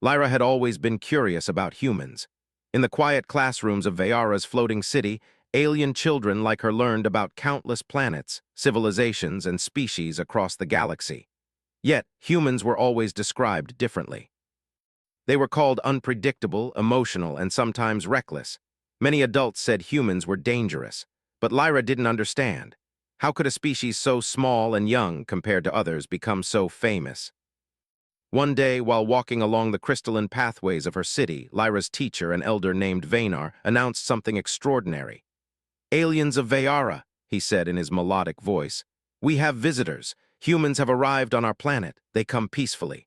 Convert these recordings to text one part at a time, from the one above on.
Lyra had always been curious about humans. In the quiet classrooms of Veyara's floating city, alien children like her learned about countless planets, civilizations, and species across the galaxy. Yet, humans were always described differently. They were called unpredictable, emotional, and sometimes reckless. Many adults said humans were dangerous, but Lyra didn't understand. How could a species so small and young compared to others become so famous? One day, while walking along the crystalline pathways of her city, Lyra's teacher, an elder named Vaynar, announced something extraordinary. "Aliens of Veyara," he said in his melodic voice. "We have visitors. Humans have arrived on our planet. They come peacefully."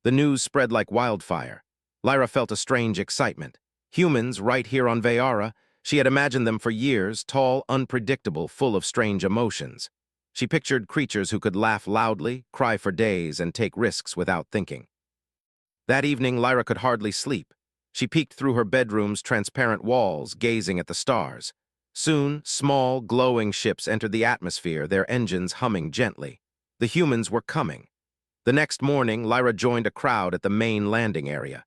The news spread like wildfire. Lyra felt a strange excitement. Humans, right here on Veyara, she had imagined them for years, tall, unpredictable, full of strange emotions. She pictured creatures who could laugh loudly, cry for days, and take risks without thinking. That evening, Lyra could hardly sleep. She peeked through her bedroom's transparent walls, gazing at the stars. Soon, small, glowing ships entered the atmosphere, their engines humming gently. The humans were coming. The next morning, Lyra joined a crowd at the main landing area.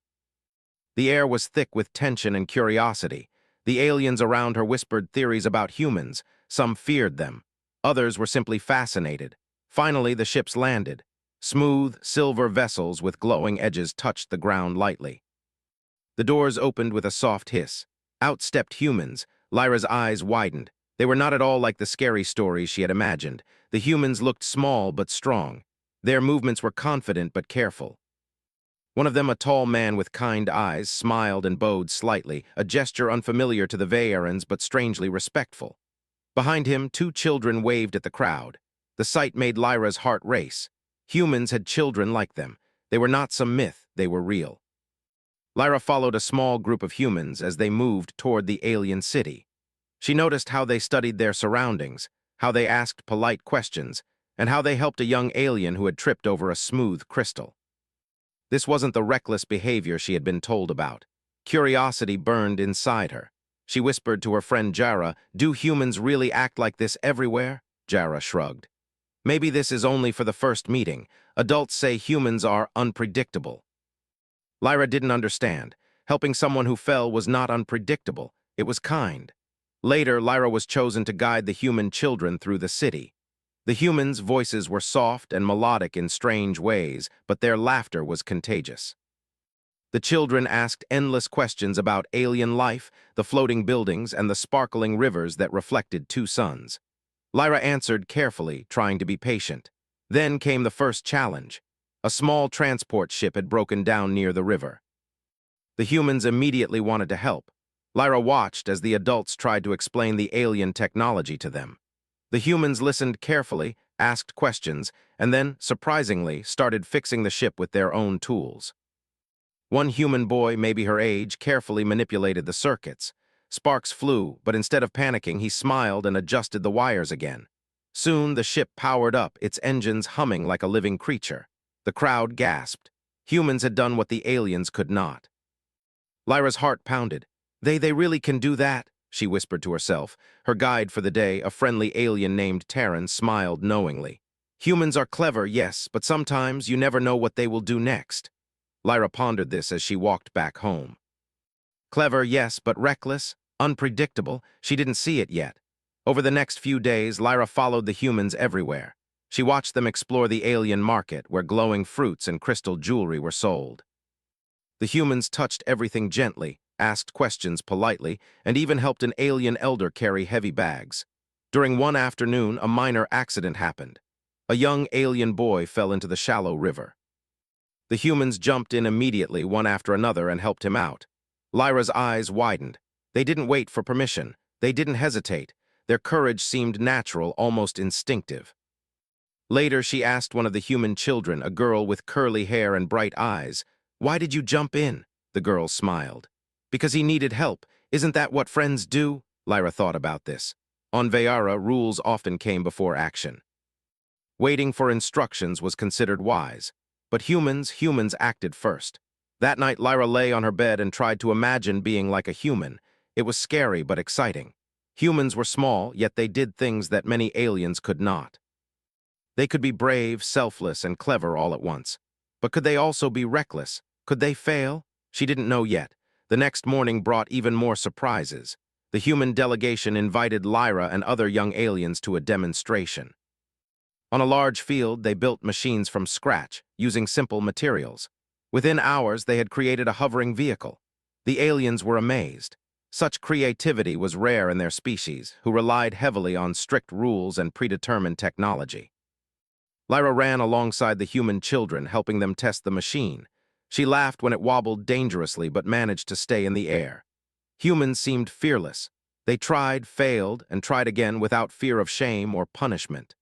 The air was thick with tension and curiosity. The aliens around her whispered theories about humans. Some feared them. Others were simply fascinated. Finally, the ships landed. Smooth, silver vessels with glowing edges touched the ground lightly. The doors opened with a soft hiss. Out stepped humans. Lyra's eyes widened. They were not at all like the scary stories she had imagined. The humans looked small but strong. Their movements were confident but careful. One of them, a tall man with kind eyes, smiled and bowed slightly, a gesture unfamiliar to the Veyarans but strangely respectful. Behind him, two children waved at the crowd. The sight made Lyra's heart race. Humans had children like them. They were not some myth, they were real. Lyra followed a small group of humans as they moved toward the alien city. She noticed how they studied their surroundings, how they asked polite questions, and how they helped a young alien who had tripped over a smooth crystal. This wasn't the reckless behavior she had been told about. Curiosity burned inside her. She whispered to her friend Jara, "Do humans really act like this everywhere?" Jara shrugged. "Maybe this is only for the first meeting. Adults say humans are unpredictable." Lyra didn't understand. Helping someone who fell was not unpredictable. It was kind. Later, Lyra was chosen to guide the human children through the city. The humans' voices were soft and melodic in strange ways, but their laughter was contagious. The children asked endless questions about alien life, the floating buildings, and the sparkling rivers that reflected two suns. Lyra answered carefully, trying to be patient. Then came the first challenge. A small transport ship had broken down near the river. The humans immediately wanted to help. Lyra watched as the adults tried to explain the alien technology to them. The humans listened carefully, asked questions, and then, surprisingly, started fixing the ship with their own tools. One human boy, maybe her age, carefully manipulated the circuits. Sparks flew, but instead of panicking, he smiled and adjusted the wires again. Soon, the ship powered up, its engines humming like a living creature. The crowd gasped. Humans had done what the aliens could not. Lyra's heart pounded. They really can do that?" she whispered to herself. Her guide for the day, a friendly alien named Terran, smiled knowingly. "Humans are clever, yes, but sometimes you never know what they will do next." Lyra pondered this as she walked back home. Clever, yes, but reckless, unpredictable, she didn't see it yet. Over the next few days, Lyra followed the humans everywhere. She watched them explore the alien market, where glowing fruits and crystal jewelry were sold. The humans touched everything gently, asked questions politely, and even helped an alien elder carry heavy bags. During one afternoon, a minor accident happened. A young alien boy fell into the shallow river. The humans jumped in immediately, one after another, and helped him out. Lyra's eyes widened. They didn't wait for permission. They didn't hesitate. Their courage seemed natural, almost instinctive. Later, she asked one of the human children, a girl with curly hair and bright eyes, "Why did you jump in?" The girl smiled. "Because he needed help. Isn't that what friends do?" Lyra thought about this. On Veyara, rules often came before action. Waiting for instructions was considered wise. But humans acted first. That night, Lyra lay on her bed and tried to imagine being like a human. It was scary but exciting. Humans were small, yet they did things that many aliens could not. They could be brave, selfless, and clever all at once. But could they also be reckless, Could they fail? She didn't know yet. The next morning brought even more surprises. The human delegation invited Lyra and other young aliens to a demonstration. On a large field, they built machines from scratch, using simple materials. Within hours, they had created a hovering vehicle. The aliens were amazed. Such creativity was rare in their species, who relied heavily on strict rules and predetermined technology. Lyra ran alongside the human children, helping them test the machine. She laughed when it wobbled dangerously but managed to stay in the air. Humans seemed fearless. They tried, failed, and tried again without fear of shame or punishment.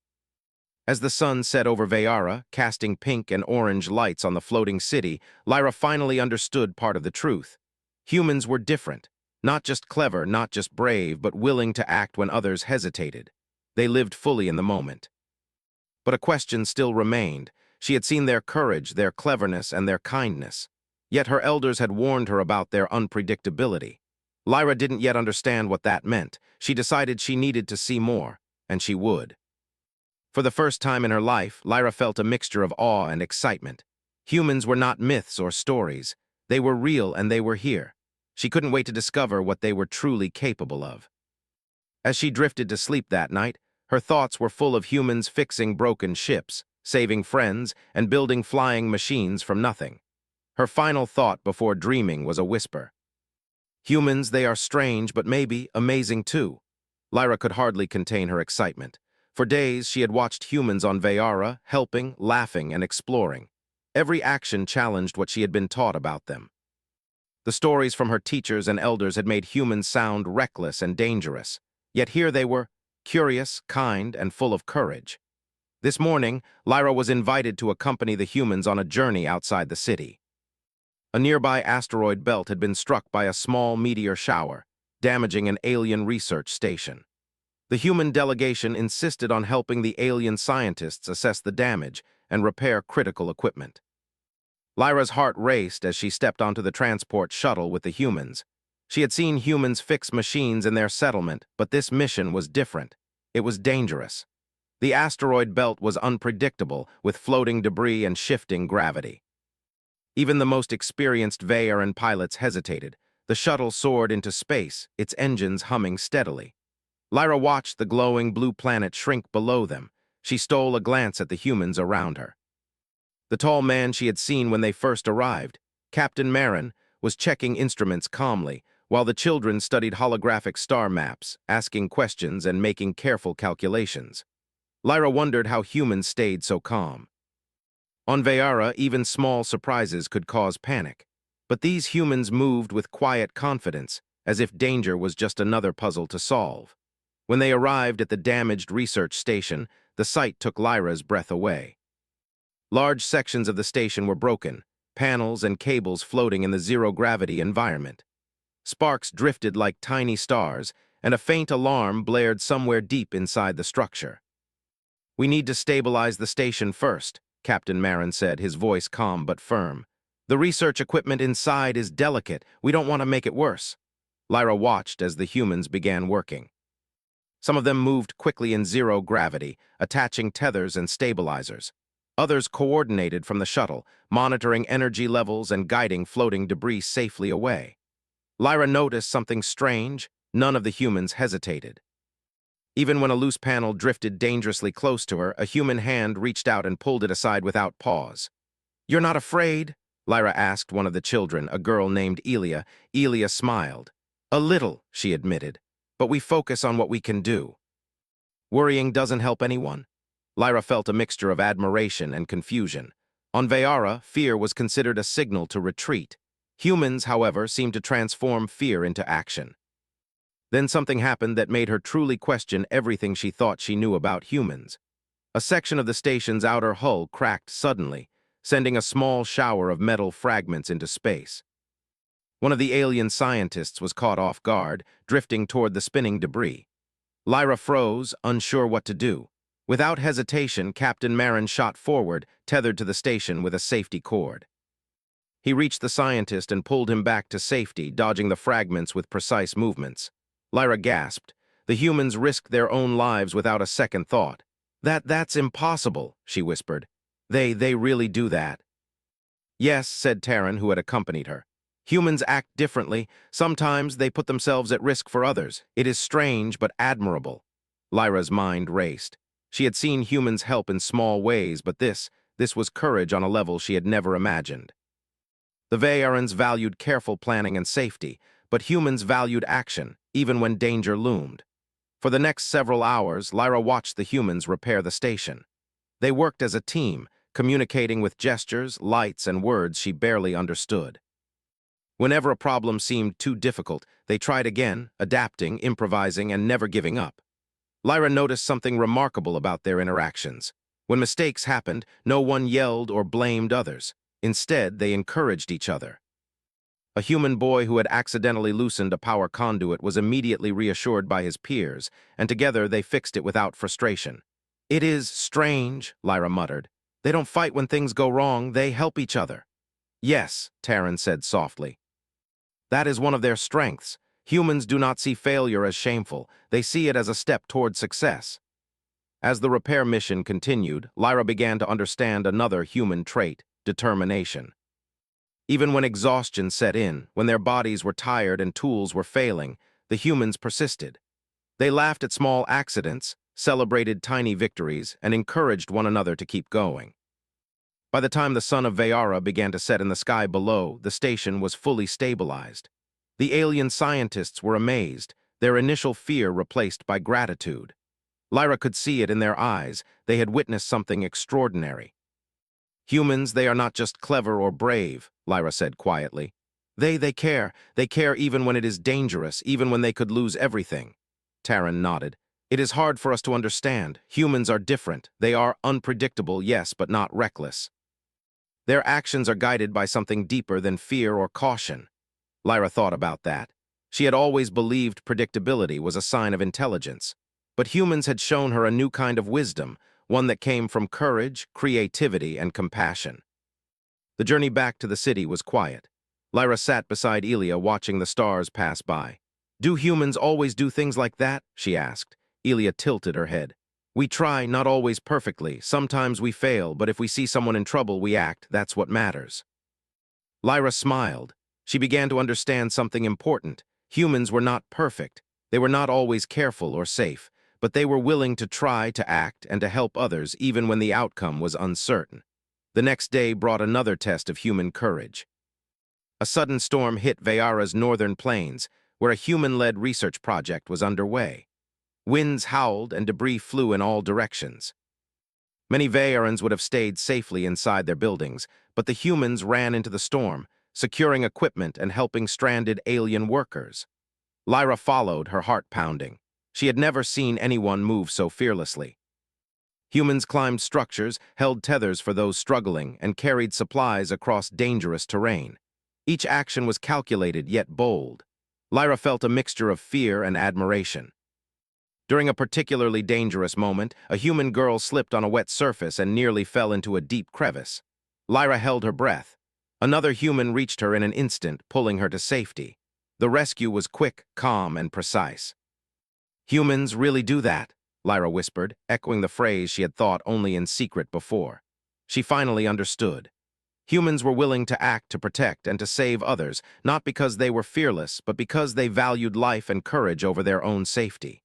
As the sun set over Veyara, casting pink and orange lights on the floating city, Lyra finally understood part of the truth. Humans were different. Not just clever, not just brave, but willing to act when others hesitated. They lived fully in the moment. But a question still remained. She had seen their courage, their cleverness, and their kindness. Yet her elders had warned her about their unpredictability. Lyra didn't yet understand what that meant. She decided she needed to see more, and she would. For the first time in her life, Lyra felt a mixture of awe and excitement. Humans were not myths or stories. They were real and they were here. She couldn't wait to discover what they were truly capable of. As she drifted to sleep that night, her thoughts were full of humans fixing broken ships, saving friends, and building flying machines from nothing. Her final thought before dreaming was a whisper. Humans, they are strange, but maybe amazing too. Lyra could hardly contain her excitement. For days, she had watched humans on Veyara, helping, laughing, and exploring. Every action challenged what she had been taught about them. The stories from her teachers and elders had made humans sound reckless and dangerous. Yet here they were, curious, kind, and full of courage. This morning, Lyra was invited to accompany the humans on a journey outside the city. A nearby asteroid belt had been struck by a small meteor shower, damaging an alien research station. The human delegation insisted on helping the alien scientists assess the damage and repair critical equipment. Lyra's heart raced as she stepped onto the transport shuttle with the humans. She had seen humans fix machines in their settlement, but this mission was different. It was dangerous. The asteroid belt was unpredictable, with floating debris and shifting gravity. Even the most experienced Veyaran pilots hesitated. The shuttle soared into space, its engines humming steadily. Lyra watched the glowing blue planet shrink below them. She stole a glance at the humans around her. The tall man she had seen when they first arrived, Captain Marin, was checking instruments calmly, while the children studied holographic star maps, asking questions and making careful calculations. Lyra wondered how humans stayed so calm. On Veyara, even small surprises could cause panic. But these humans moved with quiet confidence, as if danger was just another puzzle to solve. When they arrived at the damaged research station, the sight took Lyra's breath away. Large sections of the station were broken, panels and cables floating in the zero-gravity environment. Sparks drifted like tiny stars, and a faint alarm blared somewhere deep inside the structure. "We need to stabilize the station first," Captain Marin said, his voice calm but firm. "The research equipment inside is delicate. We don't want to make it worse." Lyra watched as the humans began working. Some of them moved quickly in zero gravity, attaching tethers and stabilizers. Others coordinated from the shuttle, monitoring energy levels and guiding floating debris safely away. Lyra noticed something strange. None of the humans hesitated. Even when a loose panel drifted dangerously close to her, a human hand reached out and pulled it aside without pause. "You're not afraid?" Lyra asked one of the children, a girl named Elia. Elia smiled. "A little," she admitted, "but we focus on what we can do." Worrying doesn't help anyone. Lyra felt a mixture of admiration and confusion. On Veyara, fear was considered a signal to retreat. Humans, however, seemed to transform fear into action. Then something happened that made her truly question everything she thought she knew about humans. A section of the station's outer hull cracked suddenly, sending a small shower of metal fragments into space. One of the alien scientists was caught off guard, drifting toward the spinning debris. Lyra froze, unsure what to do. Without hesitation, Captain Marin shot forward, tethered to the station with a safety cord. He reached the scientist and pulled him back to safety, dodging the fragments with precise movements. Lyra gasped. The humans risked their own lives without a second thought. That's impossible," she whispered. They really do that." Yes, said Taryn, who had accompanied her. Humans act differently. Sometimes they put themselves at risk for others. It is strange but admirable. Lyra's mind raced. She had seen humans help in small ways, but this was courage on a level she had never imagined. The Vearans valued careful planning and safety, but humans valued action, even when danger loomed. For the next several hours, Lyra watched the humans repair the station. They worked as a team, communicating with gestures, lights, and words she barely understood. Whenever a problem seemed too difficult, they tried again, adapting, improvising, and never giving up. Lyra noticed something remarkable about their interactions. When mistakes happened, no one yelled or blamed others. Instead, they encouraged each other. A human boy who had accidentally loosened a power conduit was immediately reassured by his peers, and together they fixed it without frustration. "It is strange," Lyra muttered. "They don't fight when things go wrong, they help each other." "Yes," Taryn said softly. "That is one of their strengths. Humans do not see failure as shameful, they see it as a step toward success." As the repair mission continued, Lyra began to understand another human trait: determination. Even when exhaustion set in, when their bodies were tired and tools were failing, the humans persisted. They laughed at small accidents, celebrated tiny victories, and encouraged one another to keep going. By the time the sun of Veara began to set in the sky below, the station was fully stabilized. The alien scientists were amazed, their initial fear replaced by gratitude. Lyra could see it in their eyes. They had witnessed something extraordinary. "Humans, they are not just clever or brave," Lyra said quietly. They care. They care even when it is dangerous, even when they could lose everything." Taryn nodded. "It is hard for us to understand. Humans are different. They are unpredictable, yes, but not reckless. Their actions are guided by something deeper than fear or caution." Lyra thought about that. She had always believed predictability was a sign of intelligence. But humans had shown her a new kind of wisdom, one that came from courage, creativity, and compassion. The journey back to the city was quiet. Lyra sat beside Elia watching the stars pass by. "Do humans always do things like that?" she asked. Elia tilted her head. "We try, not always perfectly. Sometimes we fail, but if we see someone in trouble, we act. That's what matters." Lyra smiled. She began to understand something important. Humans were not perfect. They were not always careful or safe, but they were willing to try, to act, and to help others even when the outcome was uncertain. The next day brought another test of human courage. A sudden storm hit Veara's northern plains, where a human-led research project was underway. Winds howled and debris flew in all directions. Many Vearans would have stayed safely inside their buildings, but the humans ran into the storm, securing equipment and helping stranded alien workers. Lyra followed, her heart pounding. She had never seen anyone move so fearlessly. Humans climbed structures, held tethers for those struggling, and carried supplies across dangerous terrain. Each action was calculated yet bold. Lyra felt a mixture of fear and admiration. During a particularly dangerous moment, a human girl slipped on a wet surface and nearly fell into a deep crevice. Lyra held her breath. Another human reached her in an instant, pulling her to safety. The rescue was quick, calm, and precise. "Humans really do that," Lyra whispered, echoing the phrase she had thought only in secret before. She finally understood. Humans were willing to act to protect and to save others, not because they were fearless, but because they valued life and courage over their own safety.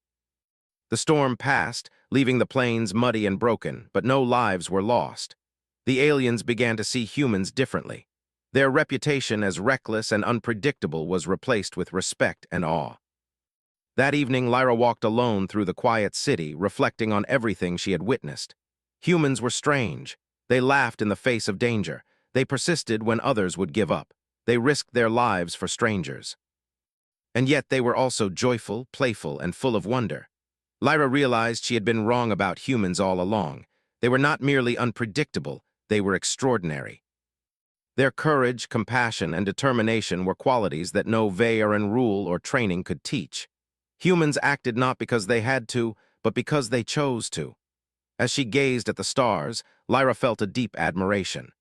The storm passed, leaving the plains muddy and broken, but no lives were lost. The aliens began to see humans differently. Their reputation as reckless and unpredictable was replaced with respect and awe. That evening, Lyra walked alone through the quiet city, reflecting on everything she had witnessed. Humans were strange. They laughed in the face of danger. They persisted when others would give up. They risked their lives for strangers. And yet they were also joyful, playful, and full of wonder. Lyra realized she had been wrong about humans all along. They were not merely unpredictable, they were extraordinary. Their courage, compassion, and determination were qualities that no Vearan rule or training could teach. Humans acted not because they had to, but because they chose to. As she gazed at the stars, Lyra felt a deep admiration.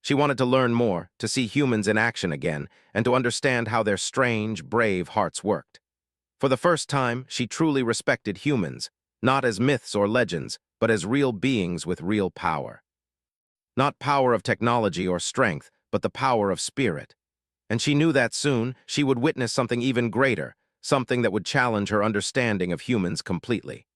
She wanted to learn more, to see humans in action again, and to understand how their strange, brave hearts worked. For the first time, she truly respected humans, not as myths or legends, but as real beings with real power. Not power of technology or strength, but the power of spirit. And she knew that soon she would witness something even greater, something that would challenge her understanding of humans completely.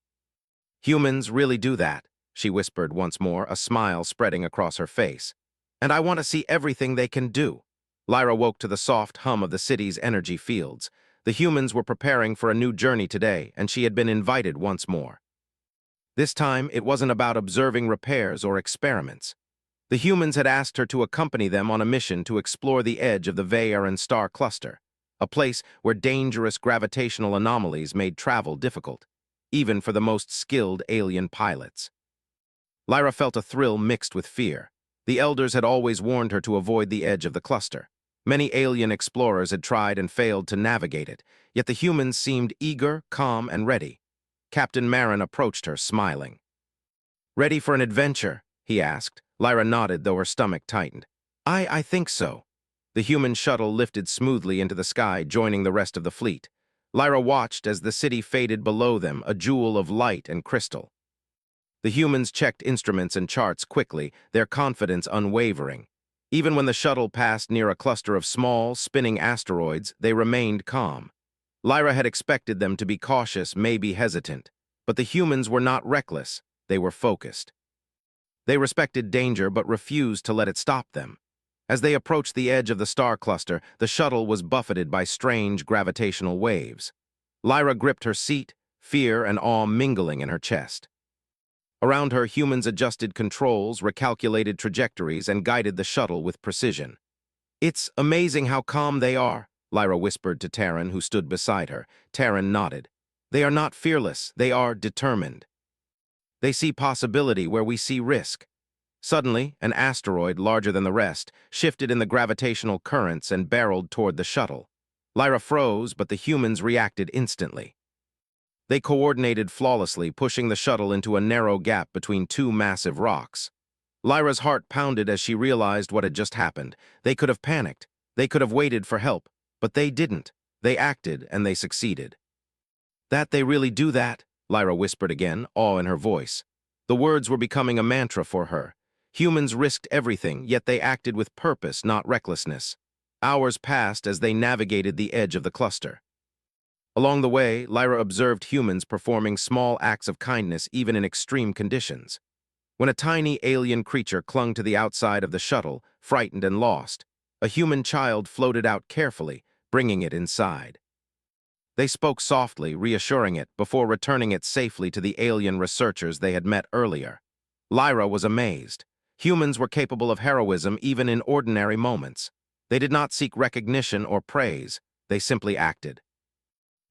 Humans really do that, she whispered once more, a smile spreading across her face. And I want to see everything they can do. Lyra woke to the soft hum of the city's energy fields. The humans were preparing for a new journey today, and she had been invited once more. This time, it wasn't about observing repairs or experiments. The humans had asked her to accompany them on a mission to explore the edge of the Veyron star cluster, a place where dangerous gravitational anomalies made travel difficult, even for the most skilled alien pilots. Lyra felt a thrill mixed with fear. The elders had always warned her to avoid the edge of the cluster. Many alien explorers had tried and failed to navigate it, yet the humans seemed eager, calm, and ready. Captain Marin approached her, smiling. "Ready for an adventure?" he asked. Lyra nodded, though her stomach tightened. I think so." The human shuttle lifted smoothly into the sky, joining the rest of the fleet. Lyra watched as the city faded below them, a jewel of light and crystal. The humans checked instruments and charts quickly, their confidence unwavering. Even when the shuttle passed near a cluster of small, spinning asteroids, they remained calm. Lyra had expected them to be cautious, maybe hesitant. But the humans were not reckless, they were focused. They respected danger but refused to let it stop them. As they approached the edge of the star cluster, the shuttle was buffeted by strange gravitational waves. Lyra gripped her seat, fear and awe mingling in her chest. Around her, humans adjusted controls, recalculated trajectories, and guided the shuttle with precision. "It's amazing how calm they are," Lyra whispered to Terran, who stood beside her. Terran nodded. "They are not fearless, they are determined. They see possibility where we see risk." Suddenly, an asteroid, larger than the rest, shifted in the gravitational currents and barreled toward the shuttle. Lyra froze, but the humans reacted instantly. They coordinated flawlessly, pushing the shuttle into a narrow gap between two massive rocks. Lyra's heart pounded as she realized what had just happened. They could have panicked. They could have waited for help. But they didn't. They acted, and they succeeded. "That they really do that?" Lyra whispered again, awe in her voice. The words were becoming a mantra for her. Humans risked everything, yet they acted with purpose, not recklessness. Hours passed as they navigated the edge of the cluster. Along the way, Lyra observed humans performing small acts of kindness even in extreme conditions. When a tiny alien creature clung to the outside of the shuttle, frightened and lost, a human child floated out carefully, bringing it inside. They spoke softly, reassuring it, before returning it safely to the alien researchers they had met earlier. Lyra was amazed. Humans were capable of heroism even in ordinary moments. They did not seek recognition or praise, they simply acted.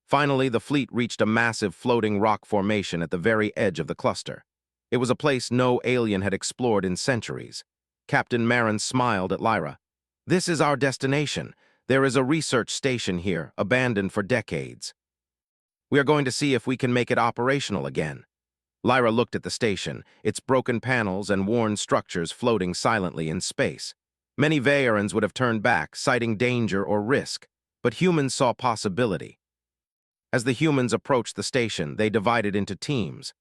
Finally, the fleet reached a massive floating rock formation at the very edge of the cluster. It was a place no alien had explored in centuries. Captain Marin smiled at Lyra. "This is our destination. There is a research station here, abandoned for decades. We are going to see if we can make it operational again." Lyra looked at the station, its broken panels and worn structures floating silently in space. Many Veyrans would have turned back, citing danger or risk, but humans saw possibility. As the humans approached the station, they divided into teams.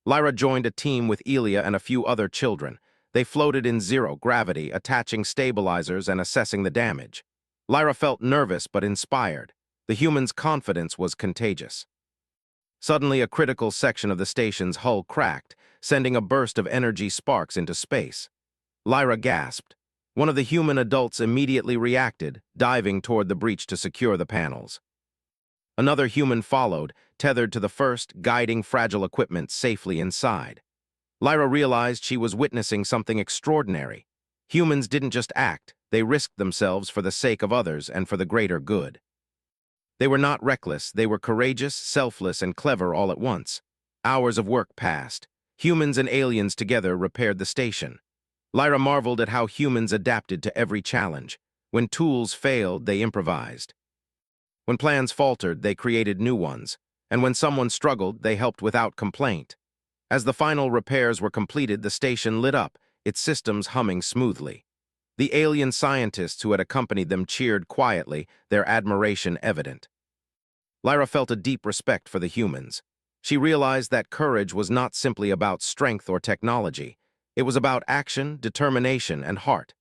Lyra joined a team with Elia and a few other children. They floated in zero gravity, attaching stabilizers and assessing the damage. Lyra felt nervous but inspired. The humans' confidence was contagious. Suddenly, a critical section of the station's hull cracked, sending a burst of energy sparks into space. Lyra gasped. One of the human adults immediately reacted, diving toward the breach to secure the panels. Another human followed, tethered to the first, guiding fragile equipment safely inside. Lyra realized she was witnessing something extraordinary. Humans didn't just act, they risked themselves for the sake of others and for the greater good. They were not reckless, they were courageous, selfless, and clever all at once. Hours of work passed. Humans and aliens together repaired the station. Lyra marveled at how humans adapted to every challenge. When tools failed, they improvised. When plans faltered, they created new ones. And when someone struggled, they helped without complaint. As the final repairs were completed, the station lit up, its systems humming smoothly. The alien scientists who had accompanied them cheered quietly, their admiration evident. Lyra felt a deep respect for the humans. She realized that courage was not simply about strength or technology. It was about action, determination, and heart.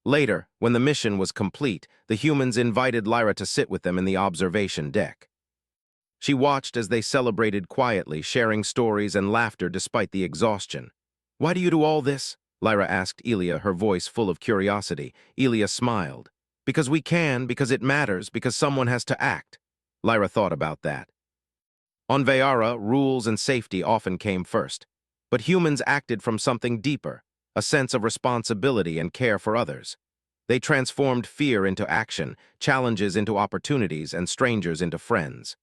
Later, when the mission was complete, the humans invited Lyra to sit with them in the observation deck. She watched as they celebrated quietly, sharing stories and laughter despite the exhaustion. "Why do you do all this?" Lyra asked Elia, her voice full of curiosity. Elia smiled. "Because we can, because it matters, because someone has to act." Lyra thought about that. On Vayara, rules and safety often came first. But humans acted from something deeper, a sense of responsibility and care for others. They transformed fear into action, challenges into opportunities, and strangers into friends.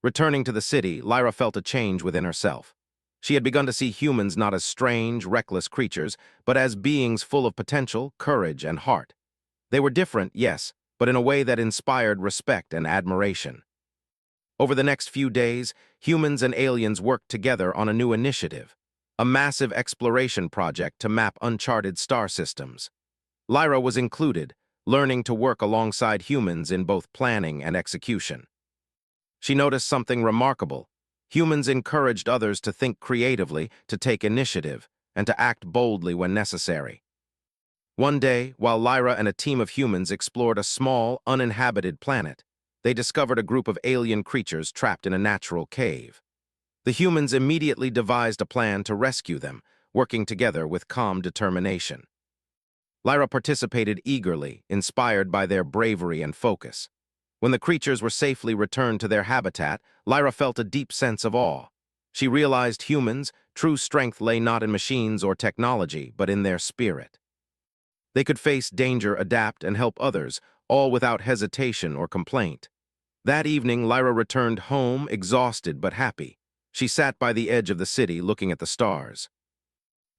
Returning to the city, Lyra felt a change within herself. She had begun to see humans not as strange, reckless creatures, but as beings full of potential, courage, and heart. They were different, yes, but in a way that inspired respect and admiration. Over the next few days, humans and aliens worked together on a new initiative, a massive exploration project to map uncharted star systems. Lyra was included, learning to work alongside humans in both planning and execution. She noticed something remarkable. Humans encouraged others to think creatively, to take initiative, and to act boldly when necessary. One day, while Lyra and a team of humans explored a small, uninhabited planet, they discovered a group of alien creatures trapped in a natural cave. The humans immediately devised a plan to rescue them, working together with calm determination. Lyra participated eagerly, inspired by their bravery and focus. When the creatures were safely returned to their habitat, Lyra felt a deep sense of awe. She realized humans' true strength lay not in machines or technology, but in their spirit. They could face danger, adapt, and help others, all without hesitation or complaint. That evening, Lyra returned home, exhausted but happy. She sat by the edge of the city, looking at the stars.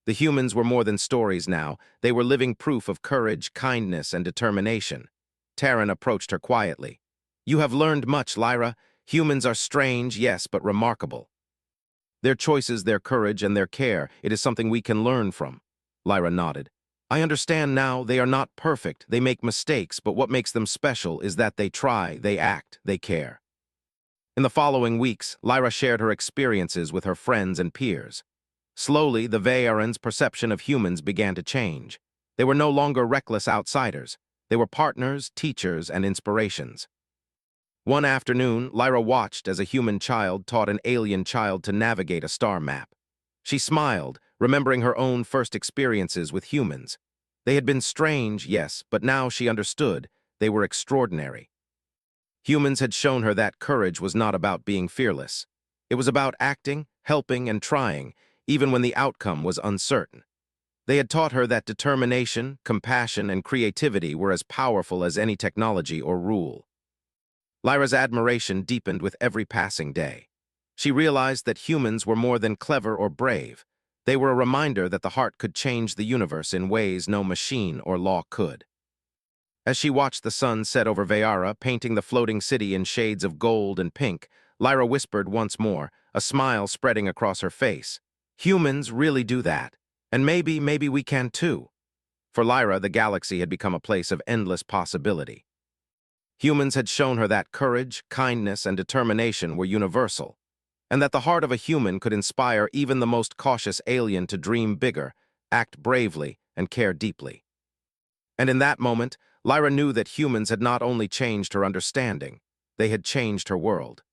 The humans were more than stories now. They were living proof of courage, kindness, and determination. Taryn approached her quietly. "You have learned much, Lyra. Humans are strange, yes, but remarkable. Their choices, their courage, and their care, it is something we can learn from." Lyra nodded. "I understand now. They are not perfect. They make mistakes, but what makes them special is that they try, they act, they care." In the following weeks, Lyra shared her experiences with her friends and peers. Slowly, the Vayaran's perception of humans began to change. They were no longer reckless outsiders. They were partners, teachers, and inspirations. One afternoon, Lyra watched as a human child taught an alien child to navigate a star map. She smiled, remembering her own first experiences with humans. They had been strange, yes, but now she understood. They were extraordinary. Humans had shown her that courage was not about being fearless. It was about acting, helping, and trying, even when the outcome was uncertain. They had taught her that determination, compassion, and creativity were as powerful as any technology or rule. Lyra's admiration deepened with every passing day. She realized that humans were more than clever or brave. They were a reminder that the heart could change the universe in ways no machine or law could. As she watched the sun set over Vayara, painting the floating city in shades of gold and pink, Lyra whispered once more, a smile spreading across her face. "Humans really do that. And maybe we can too." For Lyra, the galaxy had become a place of endless possibility. Humans had shown her that courage, kindness, and determination were universal, and that the heart of a human could inspire even the most cautious alien to dream bigger, act bravely, and care deeply. And in that moment, Lyra knew that humans had not only changed her understanding, they had changed her world.